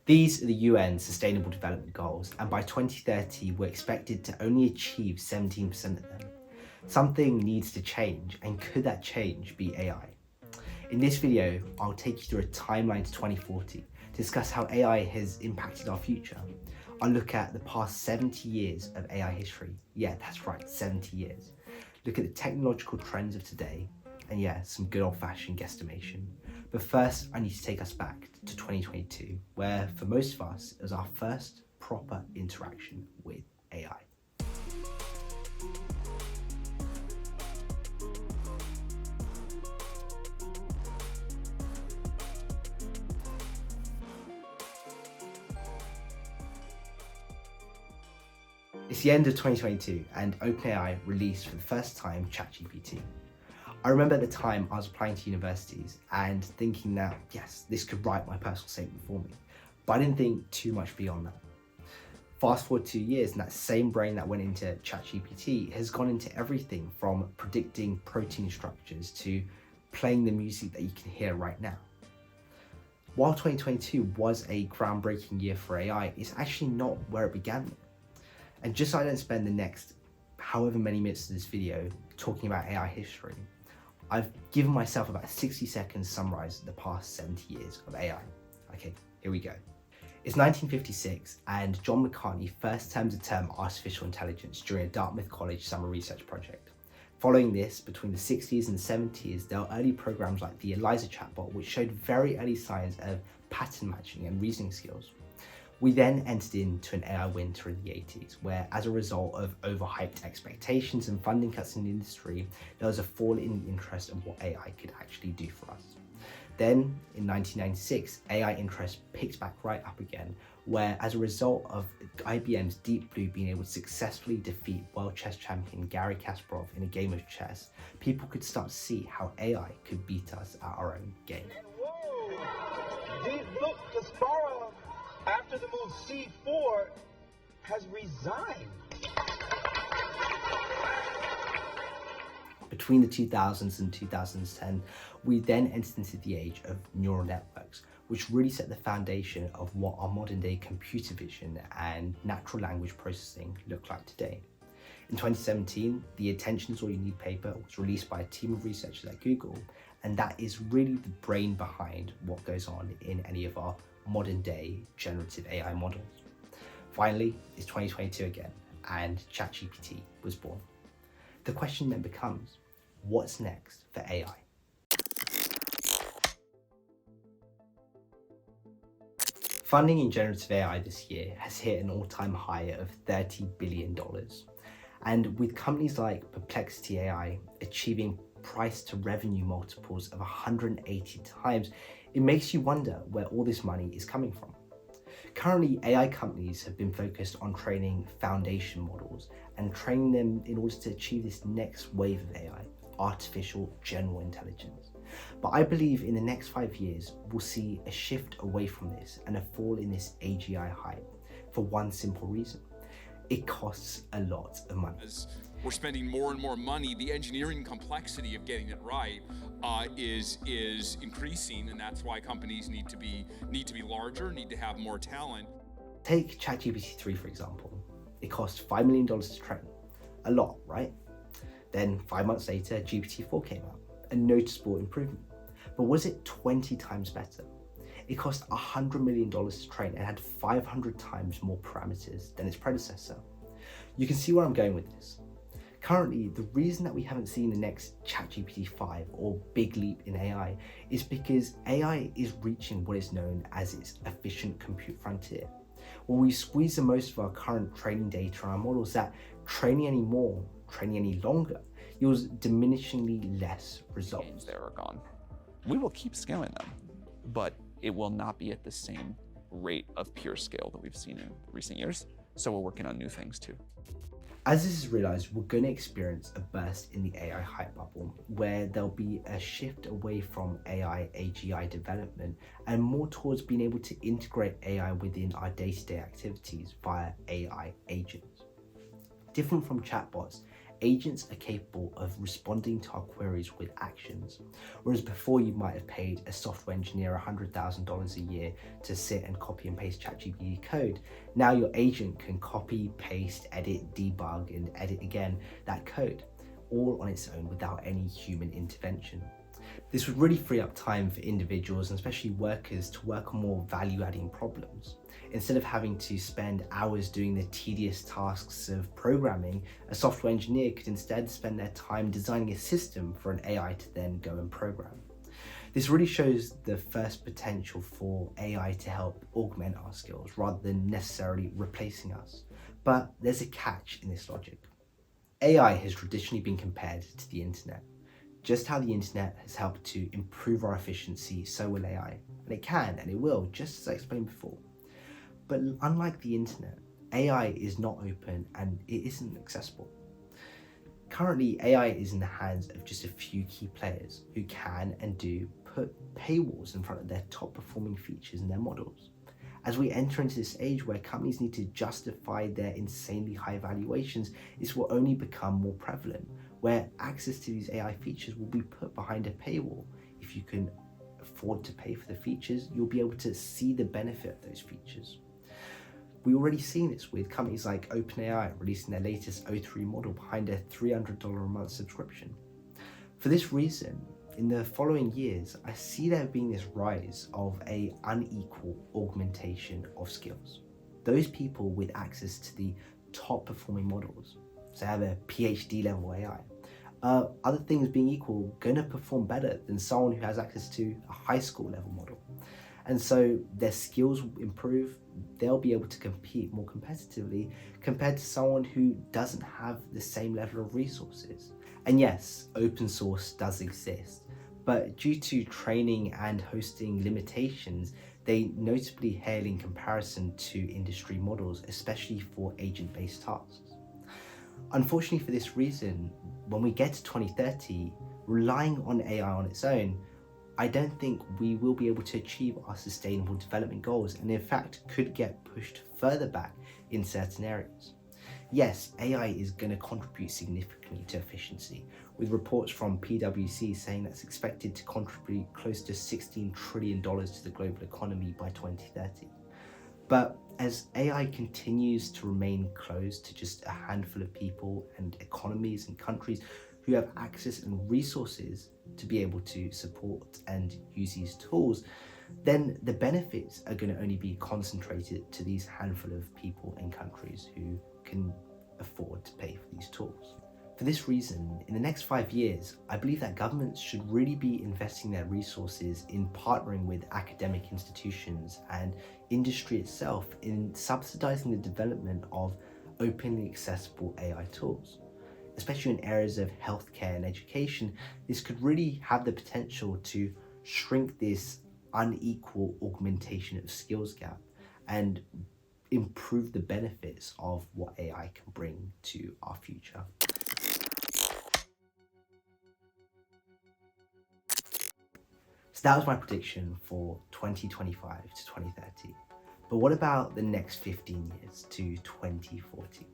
These are the UN Sustainable Development Goals, and by 2030, we're expected to only achieve 17% of them. Something needs to change, and could that change be AI? In this video, I'll take you through a timeline to 2040 to discuss how AI has impacted our future. I'll look at the past 70 years of AI history. Yeah, that's right, 70 years. Look at the technological trends of today, and yeah, some good old-fashioned guesstimation. But first, I need to take us back to 2022, where for most of us, it was our first proper interaction with AI. It's the end of 2022 and OpenAI released for the first time ChatGPT. I remember at the time I was applying to universities and thinking that, yes, this could write my personal statement for me, but I didn't think too much beyond that. Fast forward 2 years and that same brain that went into ChatGPT has gone into everything from predicting protein structures to playing the music that you can hear right now. While 2022 was a groundbreaking year for AI, it's actually not where it began. And just so I don't spend the next however many minutes of this video talking about AI history, I've given myself about 60 seconds to summarize the past 70 years of AI. Okay, here we go. It's 1956 and John McCartney first terms the term artificial intelligence during a Dartmouth College summer research project. Following this, between the 60s and 70s, there were early programs like the ELIZA chatbot, which showed very early signs of pattern matching and reasoning skills. We then entered into an AI winter in the 80s, where as a result of overhyped expectations and funding cuts in the industry, there was a fall in the interest of what AI could actually do for us. Then in 1996, AI interest picked back right up again, where as a result of IBM's Deep Blue being able to successfully defeat world chess champion Garry Kasparov in a game of chess, people could start to see how AI could beat us at our own game. Look, Kasparov, after the move C4, has resigned. Between the 2000s and 2010, we then entered into the age of neural networks, which really set the foundation of what our modern day computer vision and natural language processing look like today. In 2017, the Attention is All You Need paper was released by a team of researchers at Google, and that is really the brain behind what goes on in any of our modern day generative AI models. Finally, it's 2022 again, and ChatGPT was born. The question then becomes, what's next for AI? Funding in generative AI this year has hit an all-time high of $30 billion. And with companies like Perplexity AI achieving price to revenue multiples of 180 times, it makes you wonder where all this money is coming from. Currently, AI companies have been focused on training foundation models and training them in order to achieve this next wave of AI, artificial general intelligence. But I believe in the next 5 years, we'll see a shift away from this and a fall in this AGI hype for one simple reason. It costs a lot of money. As we're spending more and more money, the engineering complexity of getting it right is increasing, and that's why companies need to be larger, need to have more talent. Take ChatGPT 3 for example. It cost $5 million to train. A lot, right? Then 5 months later, GPT-4 came out, a noticeable improvement. But was it 20 times better? It cost $100 million to train and had 500 times more parameters than its predecessor. You can see where I'm going with this. Currently, the reason that we haven't seen the next ChatGPT 5 or big leap in AI is because AI is reaching what is known as its efficient compute frontier, where we squeeze the most of our current training data on our models that training any more, training any longer, yields diminishingly less results. They are gone. We will keep scaling them, but it will not be at the same rate of pure scale that we've seen in recent years. So we're working on new things too. As this is realized, we're going to experience a burst in the AI hype bubble, where there'll be a shift away from AI AGI development and more towards being able to integrate AI within our day-to-day activities via AI agents. Different from chatbots, agents are capable of responding to our queries with actions. Whereas before you might have paid a software engineer $100,000 a year to sit and copy and paste ChatGPT code, now your agent can copy, paste, edit, debug, and edit again that code, all on its own without any human intervention. This would really free up time for individuals and especially workers to work on more value-adding problems. Instead of having to spend hours doing the tedious tasks of programming, a software engineer could instead spend their time designing a system for an AI to then go and program. This really shows the first potential for AI to help augment our skills rather than necessarily replacing us. But there's a catch in this logic. AI has traditionally been compared to the internet. Just how the internet has helped to improve our efficiency, so will AI. And it can and it will, just as I explained before. But unlike the internet, AI is not open and it isn't accessible. Currently, AI is in the hands of just a few key players who can and do put paywalls in front of their top performing features in their models. As we enter into this age where companies need to justify their insanely high valuations, this will only become more prevalent, where access to these AI features will be put behind a paywall. If you can afford to pay for the features, you'll be able to see the benefit of those features. We're already seeing this with companies like OpenAI releasing their latest O3 model behind a $300 a month subscription. For this reason, in the following years, I see there being this rise of an unequal augmentation of skills. Those people with access to the top performing models, so have a PhD level AI, other things being equal, gonna perform better than someone who has access to a high school level model. And so their skills will improve, they'll be able to compete more competitively compared to someone who doesn't have the same level of resources. And yes, open source does exist, but due to training and hosting limitations, they notably pale in comparison to industry models, especially for agent-based tasks. Unfortunately for this reason, when we get to 2030, relying on AI on its own, I don't think we will be able to achieve our sustainable development goals, and in fact could get pushed further back in certain areas. Yes, AI is going to contribute significantly to efficiency, with reports from PwC saying that's expected to contribute close to $16 trillion to the global economy by 2030. But as AI continues to remain closed to just a handful of people and economies and countries who have access and resources to be able to support and use these tools, then the benefits are going to only be concentrated to these handful of people and countries who can afford to pay for these tools. For this reason, in the next 5 years, I believe that governments should really be investing their resources in partnering with academic institutions and industry itself in subsidizing the development of openly accessible AI tools. Especially in areas of healthcare and education, this could really have the potential to shrink this unequal augmentation of skills gap and improve the benefits of what AI can bring to our future. So that was my prediction for 2025 to 2030. But what about the next 15 years to 2040?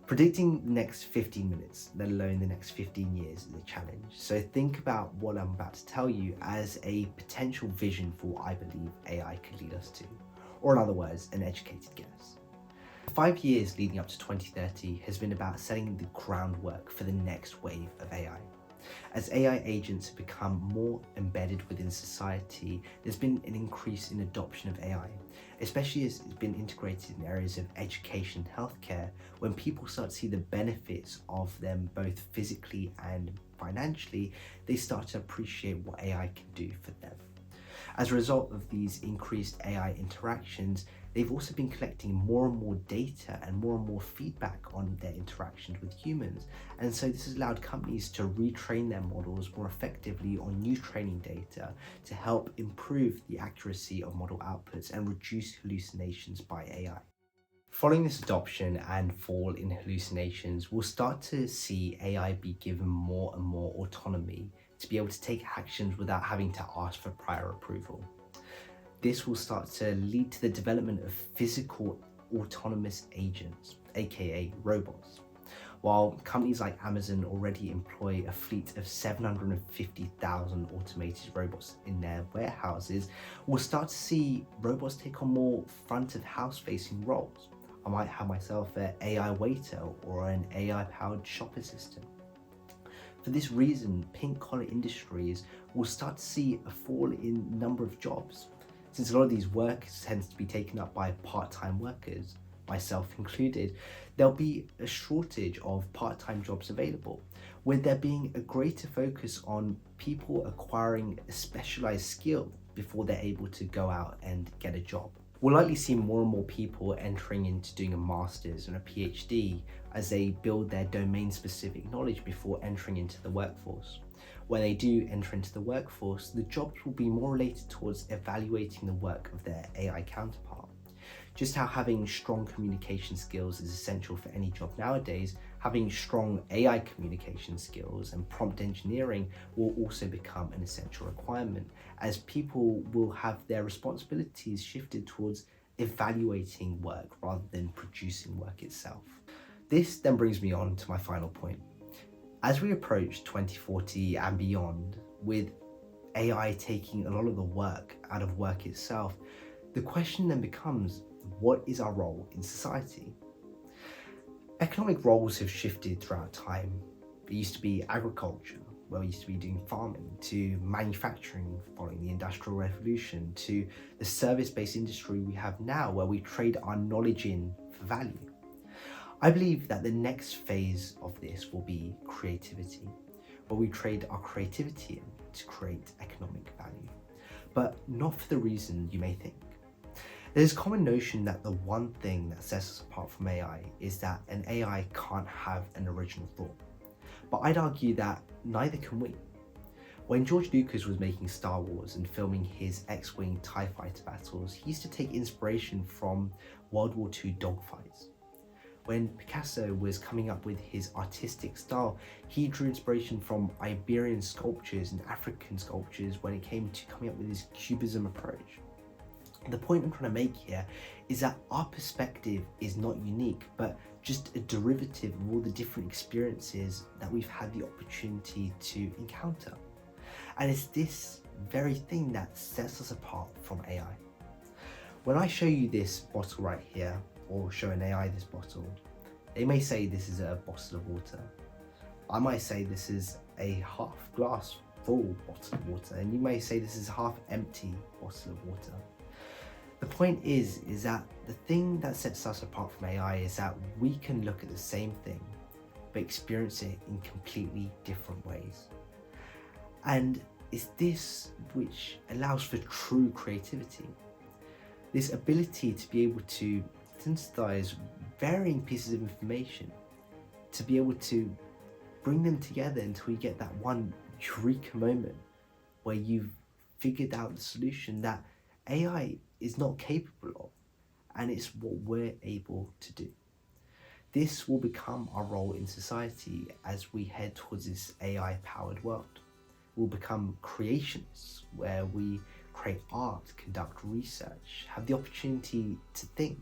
Predicting the next 15 minutes, let alone the next 15 years, is a challenge. So think about what I'm about to tell you as a potential vision for what I believe AI could lead us to, or in other words, an educated guess. 5 years leading up to 2030 has been about setting the groundwork for the next wave of AI. As AI agents have become more embedded within society, there's been an increase in adoption of AI, especially as it's been integrated in areas of education and healthcare, when people start to see the benefits of them both physically and financially, they start to appreciate what AI can do for them. As a result of these increased AI interactions, they've also been collecting more and more data and more feedback on their interactions with humans. And so this has allowed companies to retrain their models more effectively on new training data to help improve the accuracy of model outputs and reduce hallucinations by AI. Following this adoption and fall in hallucinations, we'll start to see AI be given more and more autonomy to be able to take actions without having to ask for prior approval. This will start to lead to the development of physical autonomous agents, aka robots. While companies like Amazon already employ a fleet of 750,000 automated robots in their warehouses, we'll start to see robots take on more front of house facing roles. I might have myself an AI waiter or an AI powered shop assistant. For this reason, pink collar industries will start to see a fall in number of jobs. Since a lot of these work tends to be taken up by part-time workers, myself included, there'll be a shortage of part-time jobs available, with there being a greater focus on people acquiring a specialized skill before they're able to go out and get a job. We'll likely see more and more people entering into doing a master's and a PhD as they build their domain-specific knowledge before entering into the workforce. When they do enter into the workforce, the jobs will be more related towards evaluating the work of their AI counterpart. Just how having strong communication skills is essential for any job nowadays, having strong AI communication skills and prompt engineering will also become an essential requirement, as people will have their responsibilities shifted towards evaluating work rather than producing work itself. This then brings me on to my final point. As we approach 2040 and beyond, with AI taking a lot of the work out of work itself, the question then becomes, what is our role in society? Economic roles have shifted throughout time. It used to be agriculture, where we used to be doing farming, to manufacturing following the Industrial Revolution, to the service-based industry we have now, where we trade our knowledge in for value. I believe that the next phase of this will be creativity, where we trade our creativity in to create economic value, but not for the reason you may think. There's a common notion that the one thing that sets us apart from AI is that an AI can't have an original thought. But I'd argue that neither can we. When George Lucas was making Star Wars and filming his X-Wing TIE fighter battles, he used to take inspiration from World War II dogfights. When Picasso was coming up with his artistic style, he drew inspiration from Iberian sculptures and African sculptures when it came to coming up with his Cubism approach. The point I'm trying to make here is that our perspective is not unique, but just a derivative of all the different experiences that we've had the opportunity to encounter. And it's this very thing that sets us apart from AI. When I show you this bottle right here, or show an AI this bottle, they may say this is a bottle of water. I might say this is a half glass full bottle of water, and you may say this is a half empty bottle of water. The point is that the thing that sets us apart from AI is that we can look at the same thing, but experience it in completely different ways. And it's this which allows for true creativity. This ability to be able to synthesize varying pieces of information, to be able to bring them together until you get that one eureka moment where you've figured out the solution that AI is not capable of, and it's what we're able to do. This will become our role in society as we head towards this AI-powered world. We'll become creationists, where we create art, conduct research, have the opportunity to think.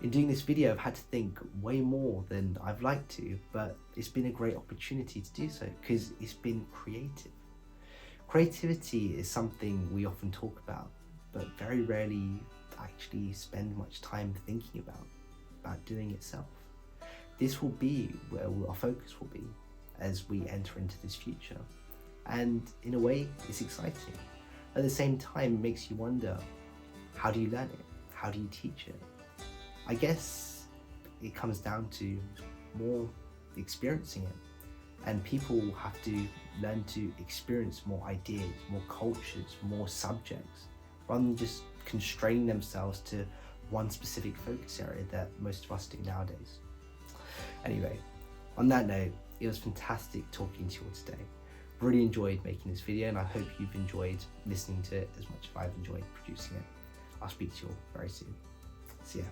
In doing this video, I've had to think way more than I've liked to, but it's been a great opportunity to do so because it's been creative. Creativity is something we often talk about, but very rarely actually spend much time thinking about doing itself. This will be where our focus will be as we enter into this future. And in a way, it's exciting. At the same time, it makes you wonder, how do you learn it? How do you teach it? I guess it comes down to more experiencing it. And people have to learn to experience more ideas, more cultures, more subjects, rather than just constraining themselves to one specific focus area that most of us do nowadays. Anyway, on that note, it was fantastic talking to you all today. Really enjoyed making this video, and I hope you've enjoyed listening to it as much as I've enjoyed producing it. I'll speak to you all very soon. See ya.